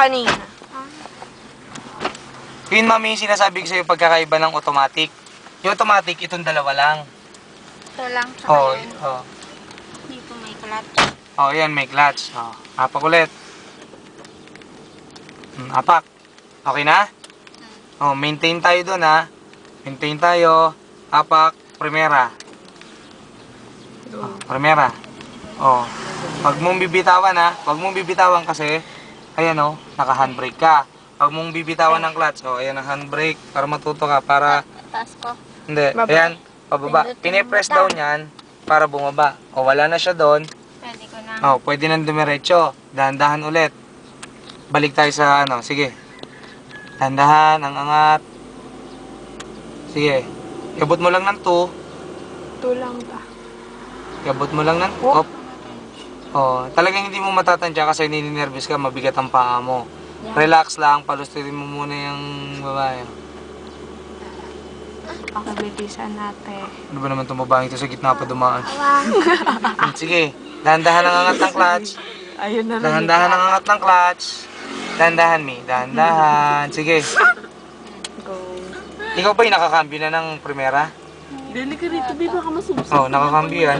kanina. Yun, mami, yung sinasabi ko sa'yo pagkakaiba ng automatic. Yung automatic, itong dalawa lang. Ito lang. Oo. Dito may clutch. Oh, yan, may clutch. Oh, apak ulit. Apak. Okay na? Oh, maintain tayo doon, ha? Maintain tayo. Apak, primera. Oh, primera. Oh, pag mong bibitawan, ha? Pag mong bibitawan kasi, ayan, oh, naka-handbrake ka. Pag mong bibitawan ng clutch, oh, ayan ang handbrake para matuto ka, para... Taas ko. Hindi, Baba. ayan, pababa. Pinipress down yan para bumaba. O, wala na siya doon. Pwede ko na. Oh, pwede nang dumiretso. Dahan-dahan ulit. Balik tayo sa ano, sige. Dahan-dahan, ang angat. Sige. Iabot mo lang ng 2. Tulang ta. Iabot mo lang ng... Op. Oh, talagang hindi mo matatansya kasi nininervous ka, mabigat ang paa mo. Relax lang, palusturin mo muna yung babae. Pakabilisan natin. Ano ba naman itong babaeng ito sa gitna pa dumaan? Sige, dahan-dahan ang angat ng clutch. Ayun na lang. Dahan-dahan ang angat ng clutch. Dahan-dahan, Mi. Dahan-dahan. Sige. Go. Ikaw ba yung nakakambyo na ng primera? Dili ka rito, di ba ka masubsub? Oo, nakakambyo yan.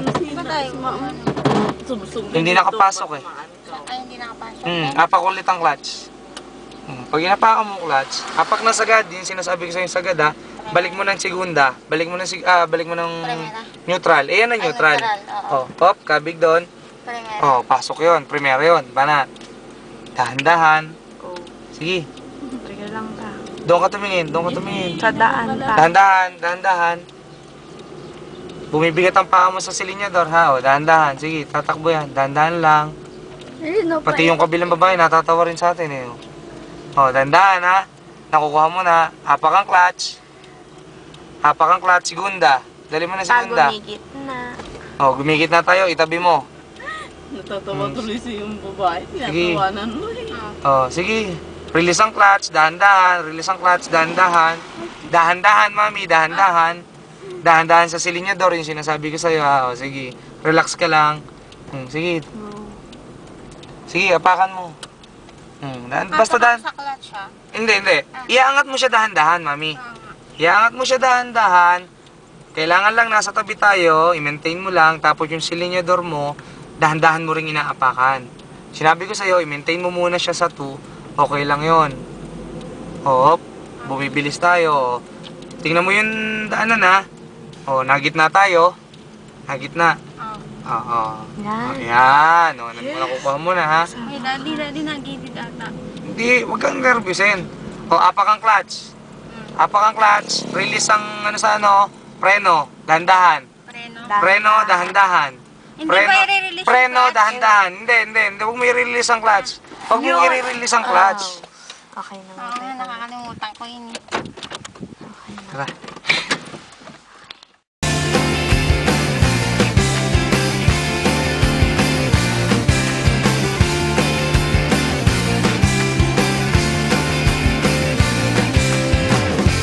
Hindi nakapasok eh. Ay, hindi nakapasok. Apak ulit ang clutch. Pag inapakan mo clutch, apak na sagad, yung sinasabi ko sa yung sagad ha, balik mo ng segunda, balik mo ng neutral. Eh, yan ang neutral. Oh, hop, kabig doon. Primera. Oh, pasok yon, primera yon, banat. Dahan-dahan. Go. Sige, Sige lang ta. doon ka tumingin, doon ka tumingin. Sa daan ta. Dahan-dahan, dahan-dahan. Bumibigat ang paa mo sa silinyador ha, o dahan-dahan. Sige, tatakbo yan, dahan-dahan lang. Pati yung kabilang babae, natatawa rin sa atin eh. O, dahan-dahan ha. Nakukuha mo na. Hapak ang clutch. Hapak ang clutch, segunda. Dali mo na segunda. Gumigit na. O, gumigit na tayo, itabi mo. Natatawa tuloy sa yung babae. Tinatawanan mo eh. O, sige. Release ang clutch, dahan-dahan. Release ang clutch, dahan-dahan. Dahan-dahan, mami, dahan-dahan. Dahan-dahan sa silinyador, yung sinasabi ko sa'yo ha. O, sige. Relax ka lang. Sige. Sige, apakan mo. Basta dahan. Sa clutch ha? Hindi. Iaangat mo siya dahan-dahan, mami. Iaangat mo siya dahan-dahan. Kailangan lang nasa tabi tayo, i-maintain mo lang, tapos yung silinyador mo, dahan-dahan mo ring inaapakan. Sinabi ko sa'yo, i-maintain mo muna siya sa 2, okay lang yon. Hop, bumibilis tayo. Tingnan mo yung daanan ha. O, nagitna tayo. Nagitna. Oo. Yan. Ayan. O, nakukuha mo na ha. Ay, daddy, nagigid ata. Hindi, huwag kang nervyusin. O, apak ang clutch. Apak ang clutch. Release ang preno. Dahan-dahan. Preno. Preno, dahan-dahan. Hindi ba i-release Preno, yung clutch? dahan-dahan. Hindi. Huwag mo i-release ang clutch. Huwag mo i-release ang clutch. Okay na. Oo, nakakalimutan ko yun eh. Tara.